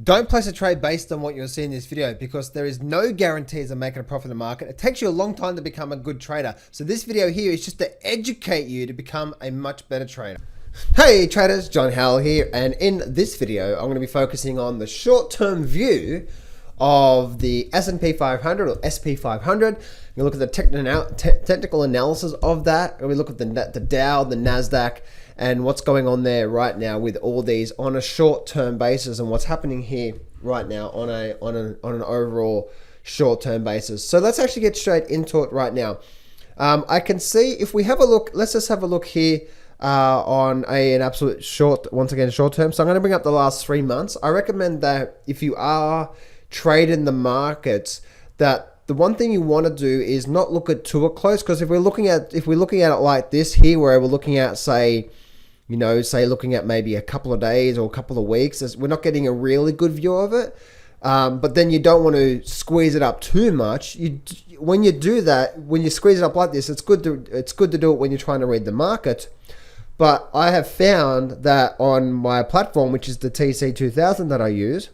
Don't place a trade based on what you're seeing in this video because there is no guarantees of making a profit in the market. It takes you a long time to become a good trader. So this video here is just to educate you to become a much better trader. Hey traders, John Howell here, and in this video I'm going to be focusing on the short-term view of the sp500 or sp500. We look at the technical analysis of that, and we look at the Dow, the Nasdaq, and what's going on there right now with all these on a short-term basis, and what's happening here right now on an overall short-term basis. So let's actually get straight into it right now. I can see if we have a look. Let's just have a look here on an absolute short, once again short-term. So I'm going to bring up the last 3 months. I recommend that if you are trading the markets, that the one thing you want to do is not look at too close, because if we're looking at it like this here, where we're looking at looking at maybe a couple of days or a couple of weeks, we're not getting a really good view of it. But then you don't want to squeeze it up too much. When you do that, when you squeeze it up like this, it's good to do it when you're trying to read the market. But I have found that on my platform, which is the TC2000 that I use,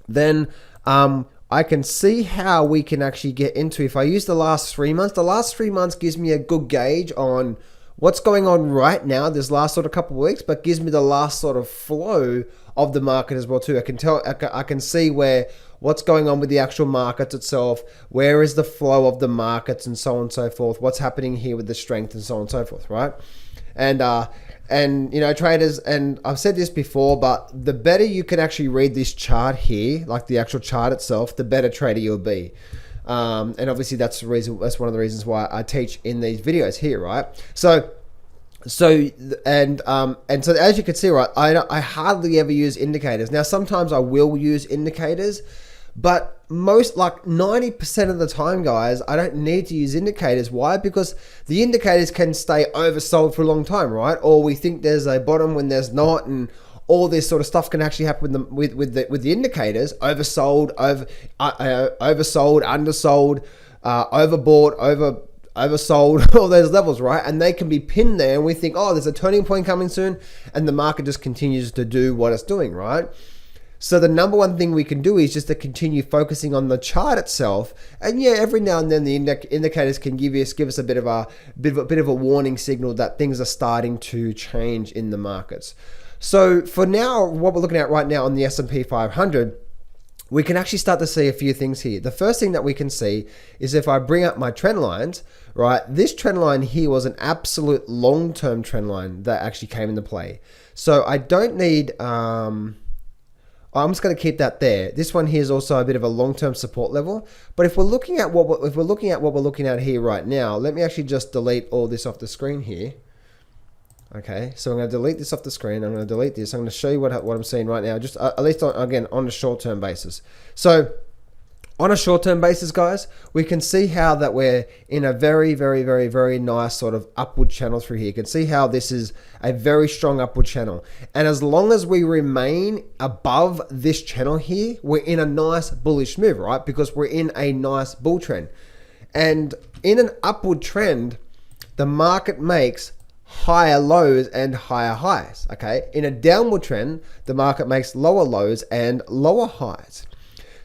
then I can see how we can actually get into, if I use the last 3 months, gives me a good gauge on what's going on right now, this last sort of couple of weeks, but gives me the last sort of flow of the market as well too. I can see what's going on with the actual markets itself, where is the flow of the markets, and so on and so forth, what's happening here with the strength, and so on and so forth, right? And you know, traders, and I've said this before, but the better you can actually read this chart here, like the actual chart itself, the better trader you'll be. And obviously that's one of the reasons why I teach in these videos here, right? So as you can see, right, I hardly ever use indicators. Now sometimes I will use indicators, but most, like 90% of the time, guys, I don't need to use indicators. Why? Because the indicators can stay oversold for a long time, right? Or we think there's a bottom when there's not, and all this sort of stuff can actually happen with the indicators. Oversold, oversold, undersold, overbought, oversold, all those levels, right? And they can be pinned there, and we think, oh, there's a turning point coming soon, and the market just continues to do what it's doing, right? So the number one thing we can do is just to continue focusing on the chart itself. And yeah, every now and then the indicators can give us a bit of a warning signal that things are starting to change in the markets. So for now, what we're looking at right now on the sp500, we can actually start to see a few things here. The first thing that we can see is if I bring up my trend lines, right? This trend line here was an absolute long-term trend line that actually came into play. So I don't need, I'm just going to keep that there. This one here is also a bit of a long-term support level. But if we're looking at what we're looking at here right now, let me actually just delete all this off the screen here. Okay, so I'm going to delete this off the screen. I'm going to delete this. I'm going to show you what I'm seeing right now, just at least again on a short-term basis. So on a short-term basis, guys, we can see how that we're in a very, very, very, very nice sort of upward channel through here. You can see how this is a very strong upward channel. And as long as we remain above this channel here, we're in a nice bullish move, right? Because we're in a nice bull trend. And in an upward trend, the market makes higher lows and higher highs, okay? In a downward trend, the market makes lower lows and lower highs.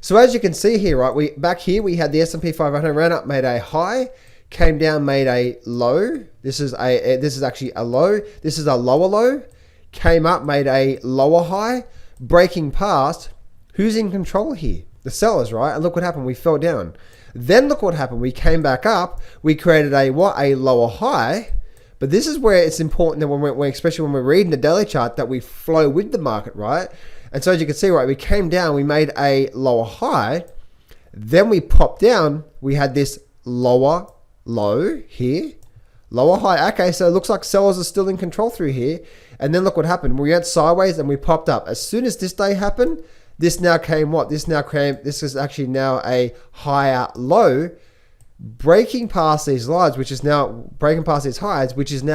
So as you can see here, right, back here we had the sp500 ran up, made a high, came down, made a low. This is actually a low. This is a lower low. Came up, made a lower high, breaking past. Who's in control here? The sellers, right? And look what happened. We fell down. Then look what happened. We came back up. We created a lower high. But this is where it's important that especially when we're reading the daily chart, that we flow with the market, right? And so as you can see, right, we came down, we made a lower high, then we popped down, we had this lower low here, lower high. Okay, so it looks like sellers are still in control through here. And then look what happened. We went sideways and we popped up. As soon as this day happened, this now came what? This is actually now a higher low, breaking past these highs, which is now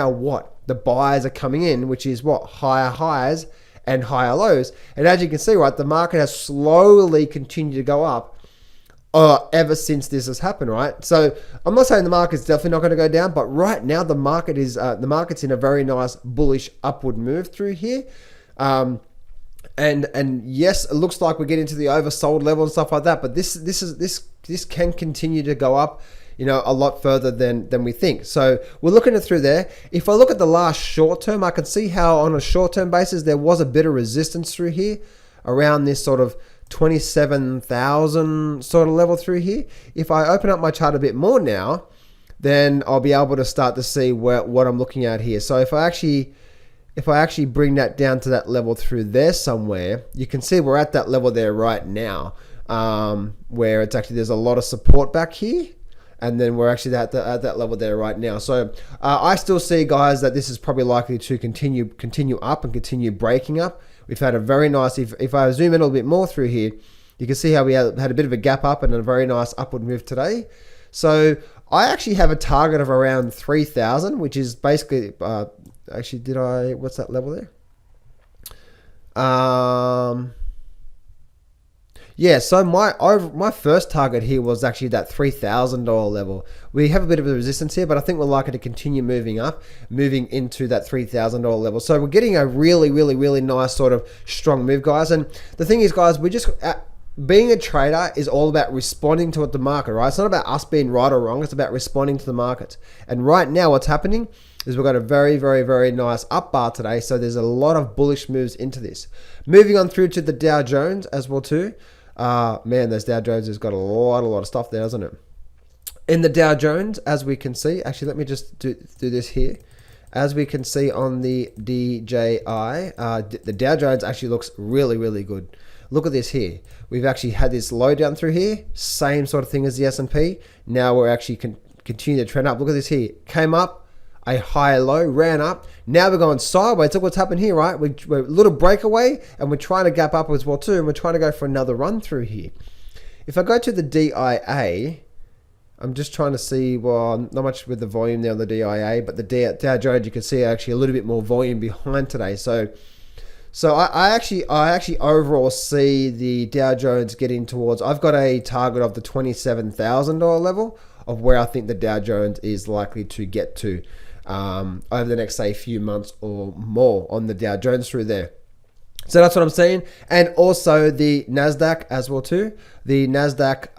what? The buyers are coming in, which is what? Higher highs and higher lows. And as you can see, right, the market has slowly continued to go up ever since this has happened, right? So I'm not saying the market's definitely not going to go down, but right now the market's in a very nice bullish upward move through here. And yes, it looks like we're getting to the oversold level and stuff like that, but this can continue to go up, you know, a lot further than we think. So we're looking at through there. If I look at the last short term, I can see how on a short term basis there was a bit of resistance through here around this sort of 27,000 sort of level through here. If I open up my chart a bit more now, then I'll be able to start to see what I'm looking at here. So if I actually bring that down to that level through there somewhere, you can see we're at that level there right now, where it's actually, there's a lot of support back here. And then we're actually at that level there right now. So I still see, guys, that this is probably likely to continue up and continue breaking up. We've had a very nice, if I zoom in a little bit more through here, you can see how we had a bit of a gap up and a very nice upward move today. So I actually have a target of around 3,000, which is basically, actually, what's that level there? Yeah, so my first target here was actually that $3,000 level. We have a bit of a resistance here, but I think we're likely to continue moving up, moving into that $3,000 level. So we're getting a really, really, really nice sort of strong move, guys. And the thing is, guys, we just... being a trader is all about responding to the market, right? It's not about us being right or wrong. It's about responding to the market. And right now what's happening is we've got a very, very, very nice up bar today. So there's a lot of bullish moves into this. Moving on through to the Dow Jones as well too. Man, those Dow Jones has got a lot of stuff there, hasn't it? In the Dow Jones, as we can see, actually, let me just do this here. As we can see on the DJI, the Dow Jones actually looks really, really good. Look at this here. We've actually had this low down through here. Same sort of thing as the S&P. Now we're actually continue to trend up. Look at this here. Came up, a higher low, ran up. Now we're going sideways. Look what's happened here, right? We're a little breakaway, and we're trying to gap up as well too, and we're trying to go for another run through here. If I go to the DIA, I'm just trying to see, well, not much with the volume there on the DIA, but the Dow Jones, you can see actually a little bit more volume behind today. So I actually overall see the Dow Jones getting towards, I've got a target of the $27,000 level of where I think the Dow Jones is likely to get to over the next, say, few months or more on the Dow Jones through there. So that's what I'm saying. And also the Nasdaq as well too. The Nasdaq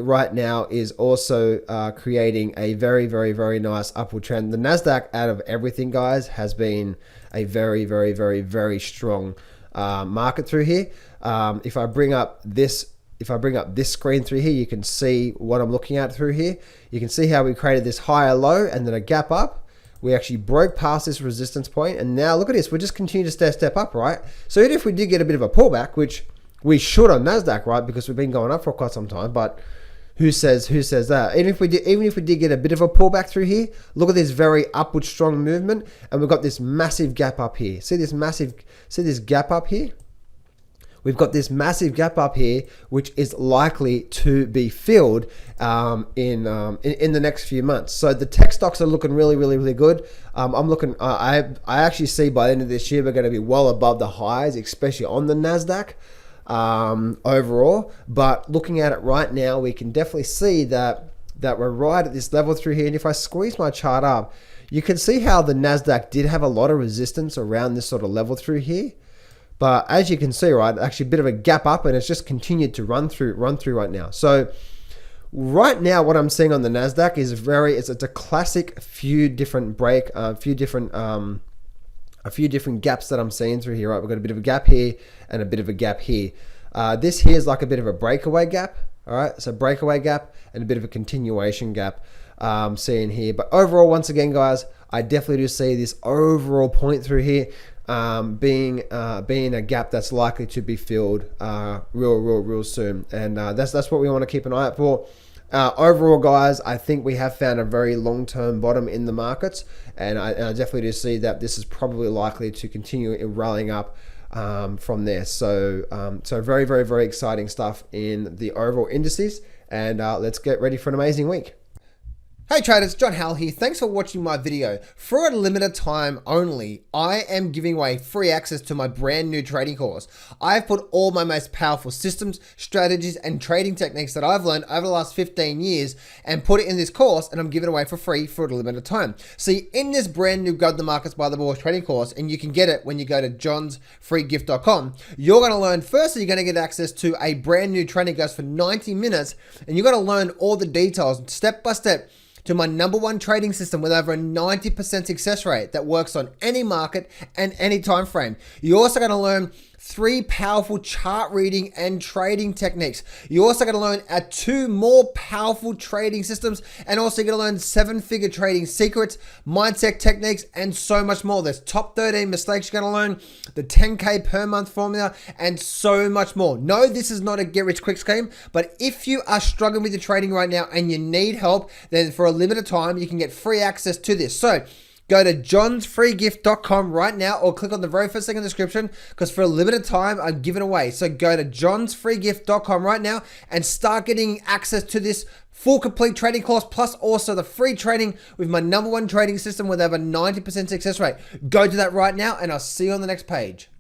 right now is also creating a very, very, very nice upward trend. The Nasdaq, out of everything, guys, has been a very, very, very, very strong market through here. If I bring up this screen through here, you can see what I'm looking at through here. You can see how we created this higher low and then a gap up. We actually broke past this resistance point, and now look at this. We just continue to step up, right? So even if we did get a bit of a pullback, which we should on Nasdaq, right? Because we've been going up for quite some time, but who says that? Even if we did get a bit of a pullback through here, look at this very upward strong movement, and we've got this massive gap up here. See this gap up here? We've got this massive gap up here, which is likely to be filled in the next few months. So the tech stocks are looking really, really, really good. I actually see by the end of this year we're going to be well above the highs, especially on the Nasdaq overall. But looking at it right now, we can definitely see that we're right at this level through here. And if I squeeze my chart up, you can see how the Nasdaq did have a lot of resistance around this sort of level through here. But as you can see, right, actually a bit of a gap up, and it's just continued to run through right now. So right now, what I'm seeing on the Nasdaq is it's a classic few different gaps that I'm seeing through here. Right, we've got a bit of a gap here and a bit of a gap here. This here is like a bit of a breakaway gap. All right, so breakaway gap and a bit of a continuation gap seeing here. But overall, once again, guys, I definitely do see this overall point through here being a gap that's likely to be filled real soon, and that's what we want to keep an eye out for. Overall, guys, I think we have found a very long-term bottom in the markets, and I definitely do see that this is probably likely to continue rallying up from there. So very, very, very exciting stuff in the overall indices, and let's get ready for an amazing week. Hey traders, John Howell here. Thanks for watching my video. For a limited time only, I am giving away free access to my brand new trading course. I've put all my most powerful systems, strategies, and trading techniques that I've learned over the last 15 years and put it in this course, and I'm giving it away for free for a limited time. See, in this brand new Go to the Markets by the Board trading course, and you can get it when you go to johnsfreegift.com, you're going to learn, firstly, you're going to get access to a brand new training course for 90 minutes, and you're going to learn all the details step by step to my #1 trading system with over a 90% success rate that works on any market and any time frame. You're also going to learn 3 powerful chart reading and trading techniques. You're also going to learn 2 more powerful trading systems, and also you're going to learn 7-figure trading secrets, mindset techniques, and so much more. There's top 13 mistakes you're going to learn, the 10K per month formula, and so much more. No, this is not a get rich quick scheme, but if you are struggling with your trading right now and you need help, then for a limited time, you can get free access to this. So go to johnsfreegift.com right now, or click on the very first thing in the description, because for a limited time, I'm giving away. So go to johnsfreegift.com right now and start getting access to this full complete trading course, plus also the free training with my #1 trading system with over 90% success rate. Go to that right now, and I'll see you on the next page.